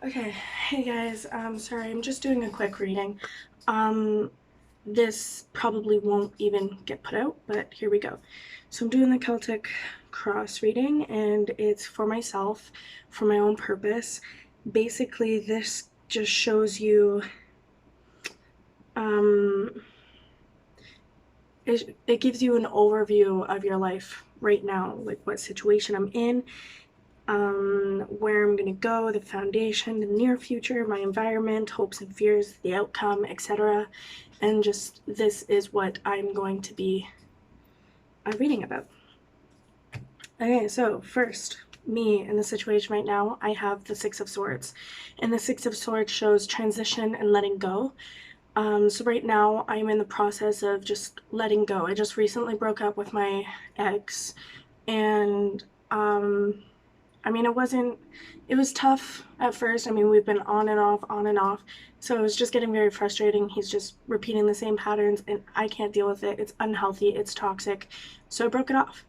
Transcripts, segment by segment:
Okay, hey guys, sorry, I'm just doing a quick reading. Um, this probably won't even get put out, but here we go. So I'm doing the Celtic Cross reading, and it's for myself, for my own purpose. Basically, this just shows you, um, it gives you an overview of your life right now, like what situation I'm in, where I'm going to go, the foundation, the near future, my environment, hopes and fears, the outcome, etc. And just this is what I'm going to be reading about. Okay, so first, me in the situation right now, I have the Six of Swords. And the Six of Swords shows transition and letting go. So right now, I'm in the process of just letting go. I just recently broke up with my ex, and I mean, it was tough at first. I mean, we've been on and off, on and off. So it was just getting very frustrating. He's just repeating the same patterns, and I can't deal with it. It's unhealthy, it's toxic. So I broke it off.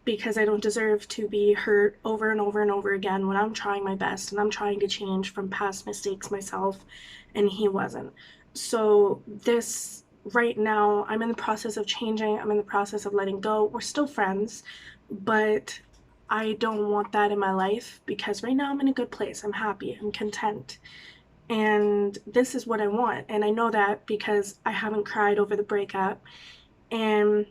Because I don't deserve to be hurt over and over and over again when I'm trying my best and I'm trying to change from past mistakes myself, and he wasn't. So, this right now, I'm in the process of changing, I'm in the process of letting go. We're still friends, but I don't want that in my life because right now I'm in a good place. I'm happy, I'm content. And this is what I want. And I know that because I haven't cried over the breakup, and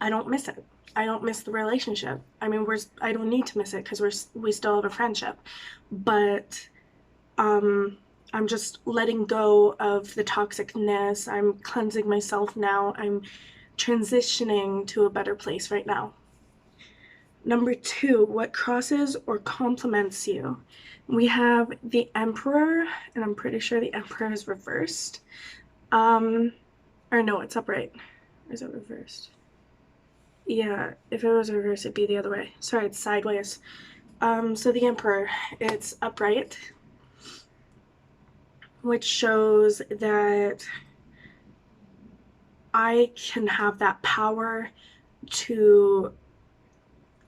I don't miss it. I don't miss the relationship. I mean, I don't need to miss it because we still have a friendship. But um I'm just letting go of the toxicness. I'm cleansing myself now. I'm transitioning to a better place right now. Number two, what crosses or complements you? We have the Emperor, and I'm pretty sure the Emperor is reversed. Or no, it's upright. Or is it reversed? Yeah, if it was reversed, it'd be the other way. Sorry, it's sideways. So the Emperor, it's upright, which shows that I can have that power to,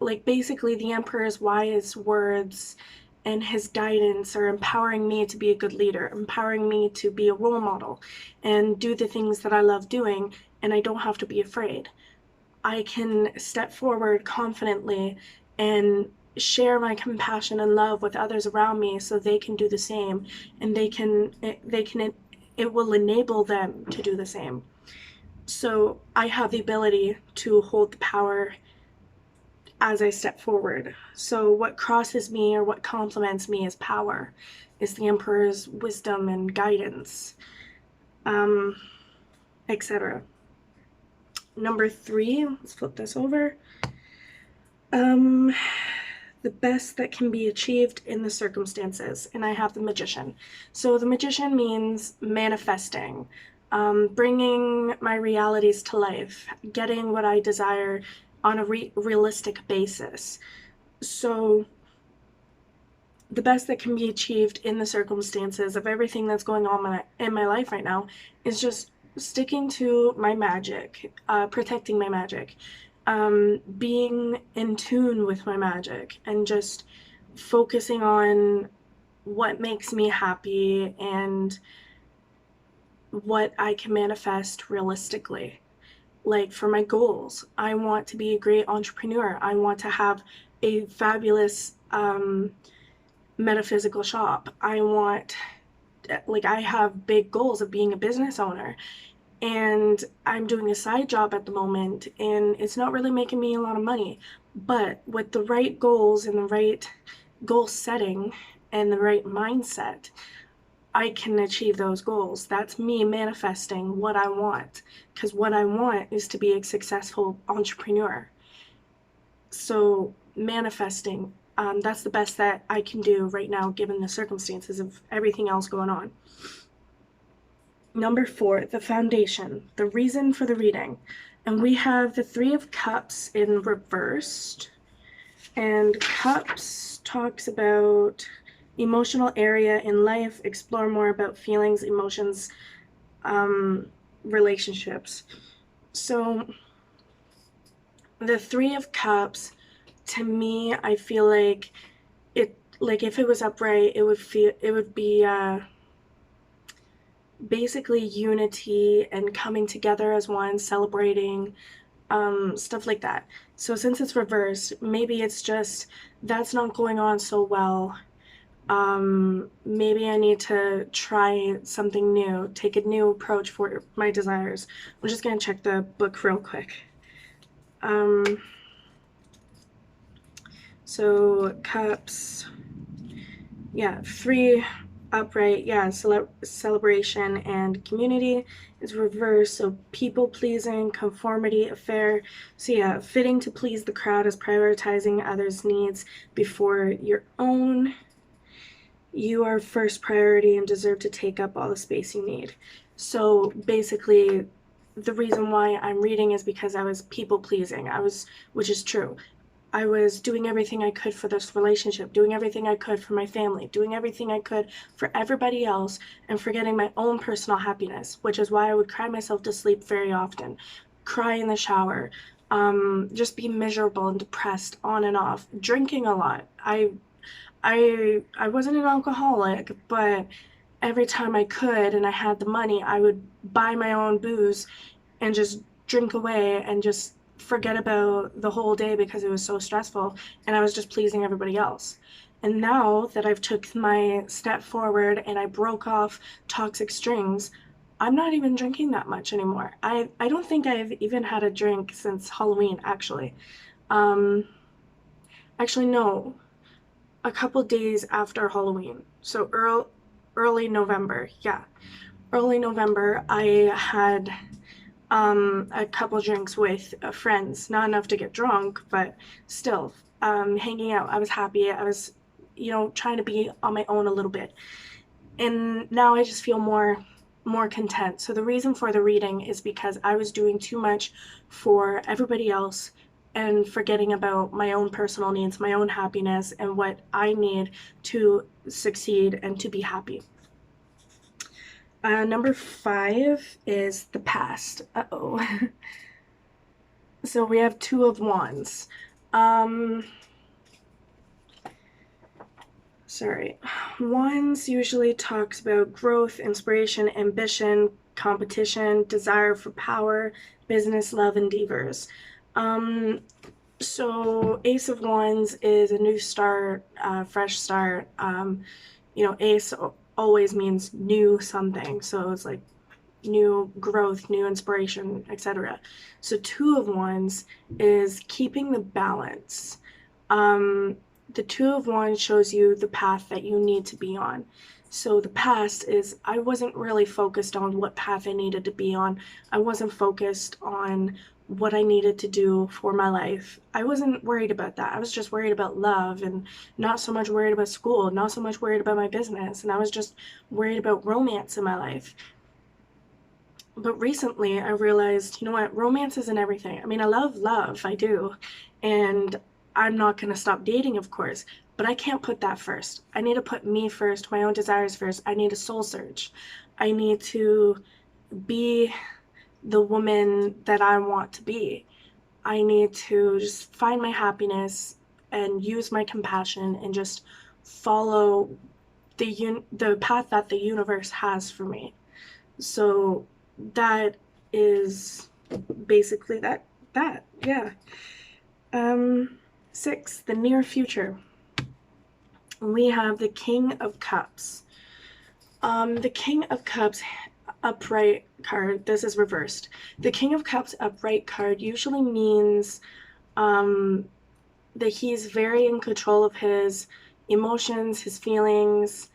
like, basically, the Emperor's wise words and his guidance are empowering me to be a good leader, empowering me to be a role model and do the things that I love doing, and I don't have to be afraid. I can step forward confidently and share my compassion and love with others around me so they can do the same, and it will enable them to do the same. So I have the ability to hold the power as I step forward. So what crosses me or what complements me is power, is the Emperor's wisdom and guidance, um, etc. Number three, let's flip this over. Um, the best that can be achieved in the circumstances, and I have the Magician. So the Magician means manifesting, bringing my realities to life, getting what I desire on a realistic basis. So the best that can be achieved in the circumstances of everything that's going on in my life right now is just sticking to my magic, protecting my magic, being in tune with my magic, and just focusing on what makes me happy and what I can manifest realistically. Like for my goals, I want to be a great entrepreneur. I want to have a fabulous metaphysical shop. I have big goals of being a business owner, and I'm doing a side job at the moment, and it's not really making me a lot of money. But with the right goals and the right goal setting and the right mindset, I can achieve those goals. That's me manifesting what I want, because what I want is to be a successful entrepreneur. So manifesting, that's the best that I can do right now given the circumstances of everything else going on. Number four, the foundation, the reason for the reading. And we have the Three of Cups in reversed. And Cups talks about emotional area in life, explore more about feelings, emotions, relationships. So the Three of Cups, to me, I feel like like if it was upright, it would be basically unity and coming together as one, celebrating, stuff like that. So since it's reversed, maybe it's just that's not going on so well. Maybe I need to try something new, take a new approach for my desires. I'm just gonna check the book real quick. Um, so cups, yeah, 3 upright, yeah, celebration and community is reversed, so people pleasing, conformity, affair. So yeah, fitting to please the crowd is prioritizing others' needs before your own. You are first priority and deserve to take up all the space you need. So basically, the reason why I'm reading is because I was people pleasing. Which is true. I was doing everything I could for this relationship, doing everything I could for my family, doing everything I could for everybody else, and forgetting my own personal happiness, which is why I would cry myself to sleep very often, cry in the shower, just be miserable and depressed on and off, drinking a lot. I wasn't an alcoholic, but every time I could and I had the money, I would buy my own booze and just drink away and just forget about the whole day because it was so stressful and I was just pleasing everybody else. And now that I've took my step forward and I broke off toxic strings, I'm not even drinking that much anymore. I don't think I've even had a drink since Halloween, actually. Um, actually, no, a couple days after Halloween. So early November, yeah. Early November, I had a couple drinks with friends. Not enough to get drunk, but still, hanging out. I was happy. I was, trying to be on my own a little bit. And now I just feel more content. So the reason for the reading is because I was doing too much for everybody else and forgetting about my own personal needs, my own happiness, and what I need to succeed and to be happy. Number 5 is the past. Uh-oh. So we have 2 of Wands. Sorry. Wands usually talks about growth, inspiration, ambition, competition, desire for power, business, love, endeavors. So Ace of Wands is a new start, fresh start. Ace always means new something. So it's like new growth, new inspiration, etc. So 2 of Wands is keeping the balance. The 2 of Wands shows you the path that you need to be on. So the past is I wasn't really focused on what path I needed to be on. I wasn't focused on what I needed to do for my life. I wasn't worried about that. I was just worried about love and not so much worried about school, not so much worried about my business, and I was just worried about romance in my life. But recently I realized, you know what, romance isn't everything. I mean, I love love, I do. And I'm not going to stop dating, of course, but I can't put that first. I need to put me first, my own desires first. I need a soul search. I need to be the woman that I want to be. I need to just find my happiness and use my compassion and just follow the path that the universe has for me. So that is basically that, yeah. 6, the near future. We have the King of Cups. The King of Cups upright card, this is reversed. The King of Cups upright card usually means that he's very in control of his emotions, his feelings.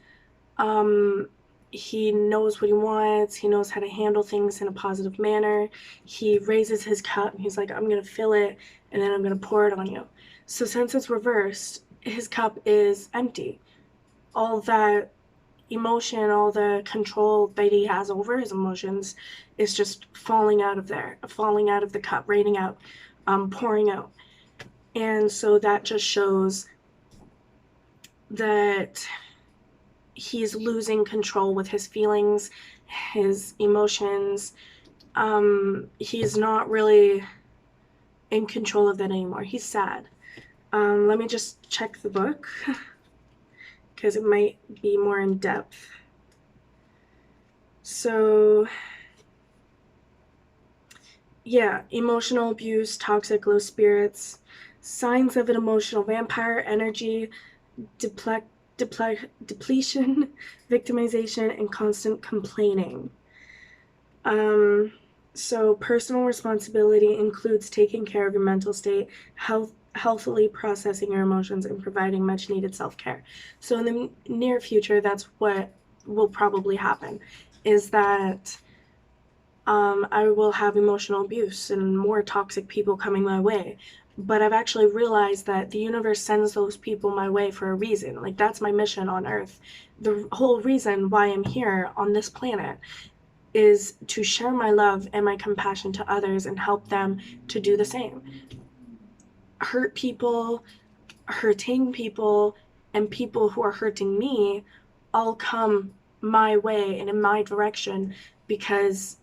He knows what he wants. He knows how to handle things in a positive manner. He raises his cup and he's like, I'm going to fill it and then I'm going to pour it on you. So since it's reversed, his cup is empty. All that emotion, all the control that he has over his emotions is just falling out of there, falling out of the cup, raining out, pouring out. And so that just shows that he's losing control with his feelings, his emotions. He's not really in control of that anymore. He's sad. Let me just check the book. because it might be more in depth. So yeah, emotional abuse, toxic low spirits, signs of an emotional vampire, energy depletion, victimization, and constant complaining. Um, so personal responsibility includes taking care of your mental state, healthily processing your emotions, and providing much needed self-care. So in the near future, that's what will probably happen, is that I will have emotional abuse and more toxic people coming my way. But I've actually realized that the universe sends those people my way for a reason. Like, that's my mission on Earth. The whole reason why I'm here on this planet is to share my love and my compassion to others and help them to do the same. Hurt people, hurting people, and people who are hurting me all come my way and in my direction because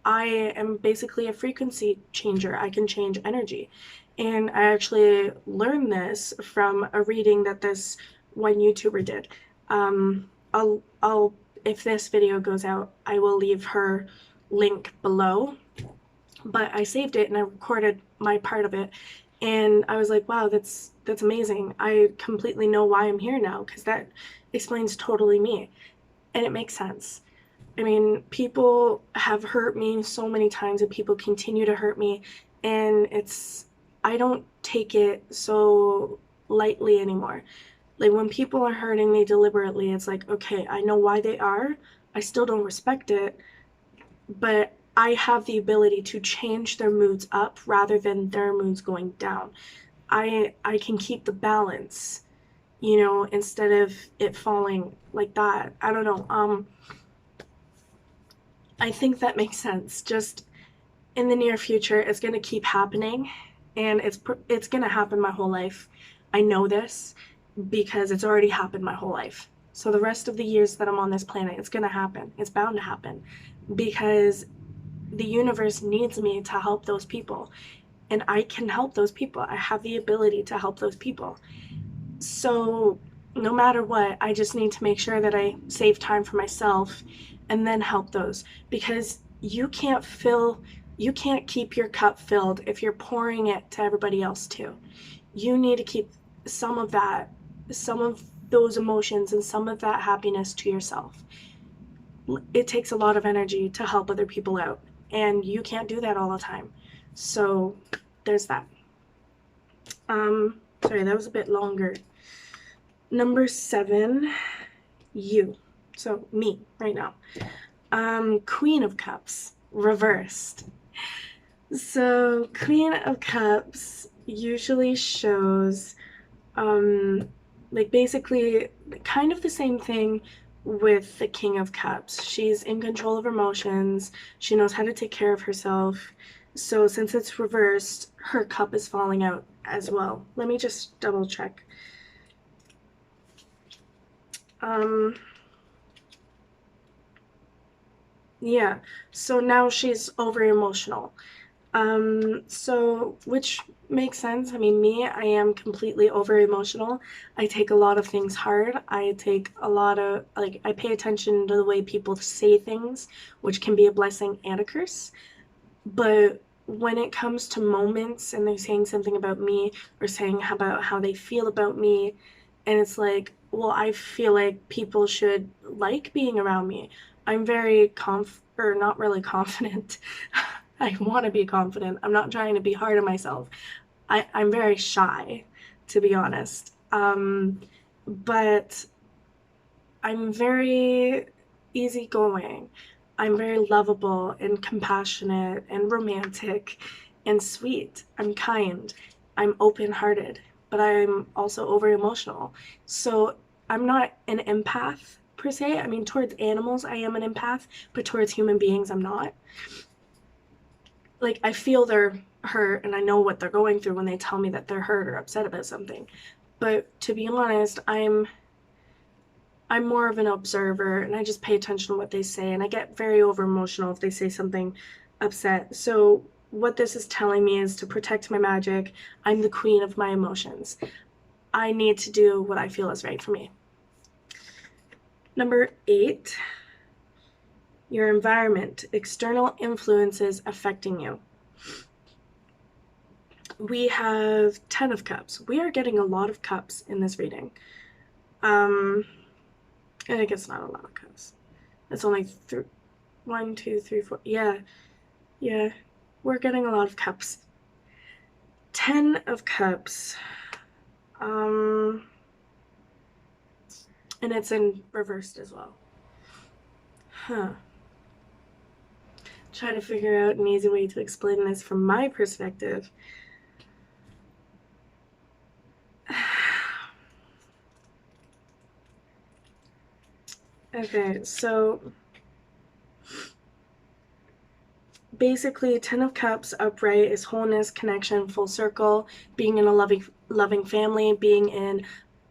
I am basically a frequency changer. I can change energy. And I actually learned this from a reading that this one YouTuber did. I'll if this video goes out, I will leave her link below. But I saved it and I recorded my part of it. And I was like, wow, that's amazing. I completely know why I'm here now, because that explains totally me. And it makes sense. I mean, people have hurt me so many times and people continue to hurt me, and I don't take it so lightly anymore. Like, when people are hurting me deliberately, it's like, okay, I know why they are. I still don't respect it, but I have the ability to change their moods up rather than their moods going down. I can keep the balance, instead of it falling like that. I don't know. I think that makes sense. Just in the near future, it's going to keep happening, and it's going to happen my whole life. I know this because it's already happened my whole life. So the rest of the years that I'm on this planet, it's going to happen. It's bound to happen because the universe needs me to help those people, and I can help those people. I have the ability to help those people. So no matter what, I just need to make sure that I save time for myself and then help those, because you can't keep your cup filled if you're pouring it to everybody else too. You need to keep some of those emotions and some of that happiness to yourself. It takes a lot of energy to help other people out, and you can't do that all the time. So there's that. Sorry, that was a bit longer. Number 7, you. So me right now. Queen of Cups, reversed. So Queen of Cups usually shows, like, basically kind of the same thing with the King of Cups. She's in control of her emotions. She knows how to take care of herself. So since it's reversed, her cup is falling out as well. Let me just double check. Yeah, so now she's over emotional. So, which makes sense. I mean, I am completely over emotional. I take a lot of things hard. I take a lot of, like, I pay attention to the way people say things, which can be a blessing and a curse. But when it comes to moments and they're saying something about me or saying about how they feel about me, and it's like, well, I feel like people should like being around me. I'm very not really confident. I want to be confident. I'm not trying to be hard on myself. I'm very shy, to be honest. But I'm very easygoing. I'm very lovable and compassionate and romantic and sweet. I'm kind. I'm open-hearted, but I'm also over-emotional. So I'm not an empath per se. I mean, towards animals, I am an empath, but towards human beings, I'm not. Like, I feel their hurt and I know what they're going through when they tell me that they're hurt or upset about something. But to be honest, I'm more of an observer, and I just pay attention to what they say, and I get very over emotional if they say something upset. So what this is telling me is to protect my magic. I'm the queen of my emotions. I need to do what I feel is right for me. Number 8, your environment, external influences affecting you. We have 10 of cups. We are getting a lot of cups in this reading. I think it's not a lot of cups. It's only 1, 2, 3, 4. Yeah, we're getting a lot of cups. 10 of cups. And it's in reversed as well. Try to figure out an easy way to explain this from my perspective. Okay, so basically 10 of cups upright is wholeness, connection, full circle, being in a loving family, being in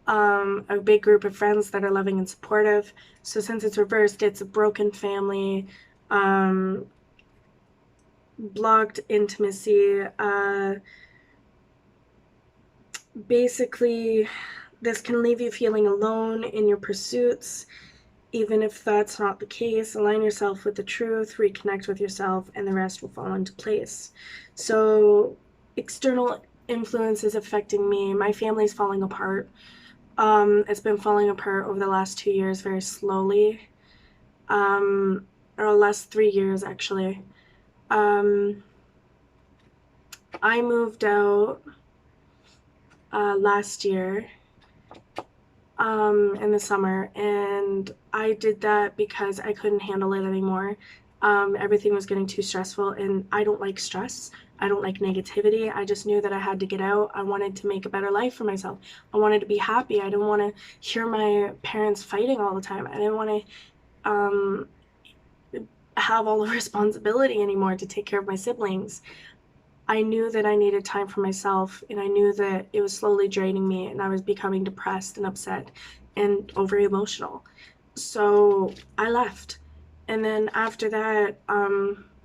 a big group of friends that are loving and supportive. So since it's reversed, it's a broken family, blocked intimacy. Basically, this can leave you feeling alone in your pursuits. Even if that's not the case, align yourself with the truth, reconnect with yourself, and the rest will fall into place. So external influences affecting me. My family's falling apart. It's been falling apart over the last 2 years very slowly. Or last 3 years, actually. I moved out last year in the summer, and I did that because I couldn't handle it anymore. Everything was getting too stressful, and I don't like stress. I don't like negativity. I just knew that I had to get out. I wanted to make a better life for myself. I wanted to be happy. I didn't want to hear my parents fighting all the time. I didn't want to have all the responsibility anymore to take care of my siblings. I knew that I needed time for myself, and I knew that it was slowly draining me, and I was becoming depressed and upset and over emotional. So I left. And then after that,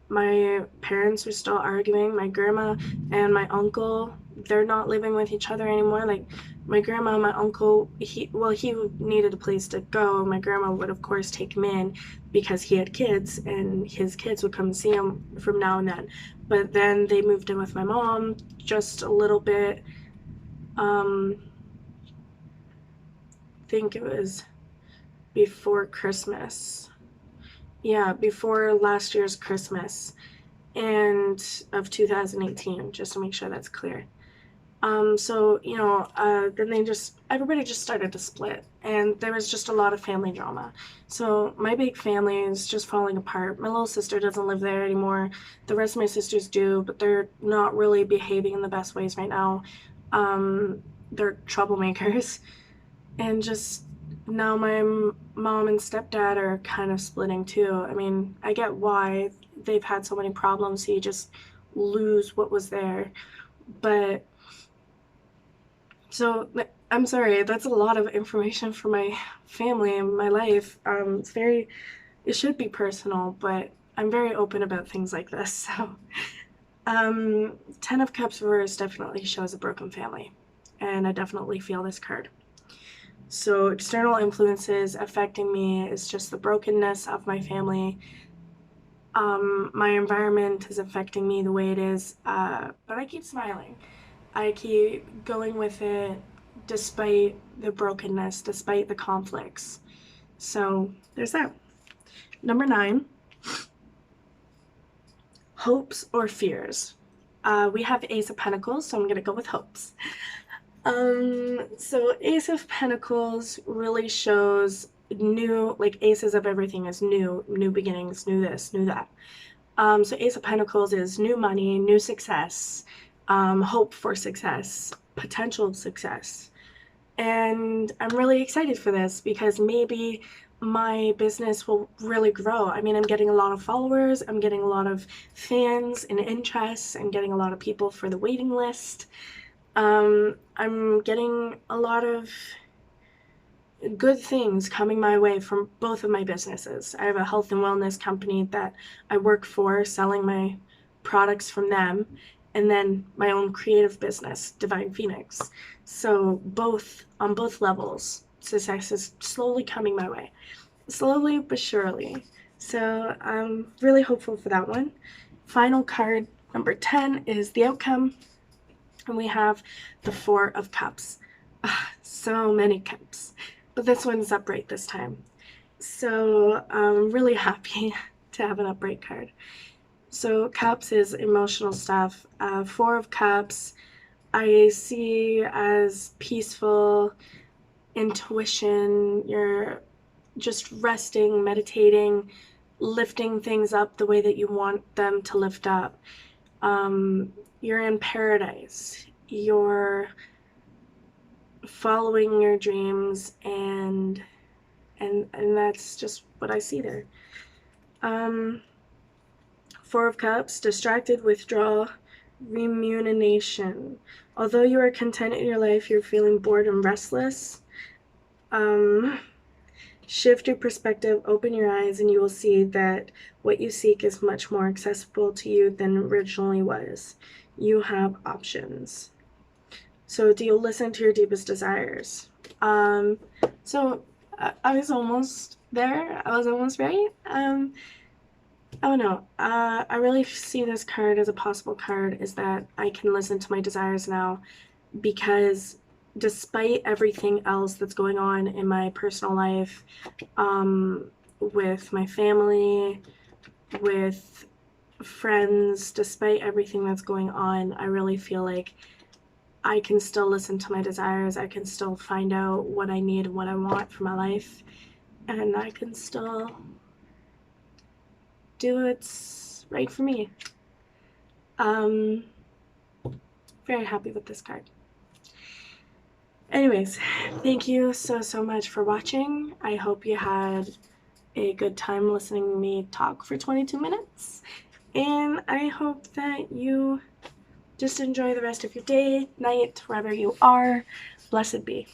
my parents were still arguing. My grandma and my uncle, they're not living with each other anymore. Like my grandma and my uncle, he needed a place to go. My grandma would of course take him in because he had kids, and his kids would come see him from now and then. But then they moved in with my mom just a little bit. I think it was before Christmas. Yeah, before last year's Christmas and of 2018, just to make sure that's clear. So, then everybody just started to split, and there was just a lot of family drama. So my big family is just falling apart. My little sister doesn't live there anymore. The rest of my sisters do, but they're not really behaving in the best ways right now. They're troublemakers. And just now my mom and stepdad are kind of splitting too. I mean, I get why they've had so many problems, so you just lose what was there. But so I'm sorry, that's a lot of information for my family and my life. It should be personal, but I'm very open about things like this. So, 10 of Cups reverse definitely shows a broken family, and I definitely feel this card. So external influences affecting me is just the brokenness of my family. My environment is affecting me the way it is, but I keep smiling. I keep going with it despite the brokenness, despite the conflicts. So there's that. Number 9, hopes or fears. We have Ace of Pentacles, so I'm going to go with hopes. So Ace of Pentacles really shows new, like aces of everything is new beginnings, new this, new that. So Ace of Pentacles is new money, new success, hope for success, potential success. And I'm really excited for this because maybe my business will really grow. I mean, I'm getting a lot of followers, I'm getting a lot of fans and interests, I'm getting a lot of people for the waiting list. I'm getting a lot of good things coming my way from both of my businesses. I have a health and wellness company that I work for, selling my products from them, and then my own creative business, Divine Phoenix. So on both levels, success is slowly coming my way. slowly but surely. So I'm really hopeful for that one. Final card number 10 is the outcome, and we have the Four of Cups. So many cups, but this one's upright this time. So I'm really happy to have an upright card. So Cups is emotional stuff. Four of Cups I see as peaceful intuition. You're just resting, meditating, lifting things up the way that you want them to lift up. You're in paradise. You're following your dreams, and that's just what I see there. Four of Cups, distracted, withdrawal, remuneration. Although you are content in your life, you're feeling bored and restless. Shift your perspective, open your eyes, and you will see that what you seek is much more accessible to you than originally was. You have options. So do you listen to your deepest desires? So I was almost there. I was almost right. I don't know. I really see this card as a possible card is that I can listen to my desires now, because despite everything else that's going on in my personal life, with my family, with friends, despite everything that's going on, I really feel like I can still listen to my desires. I can still find out what I need and what I want for my life, and I can still do what's right for me. Very happy with this card. Anyways, thank you so much for watching. I hope you had a good time listening to me talk for 22 minutes. And I hope that you just enjoy the rest of your day, night, wherever you are. Blessed be.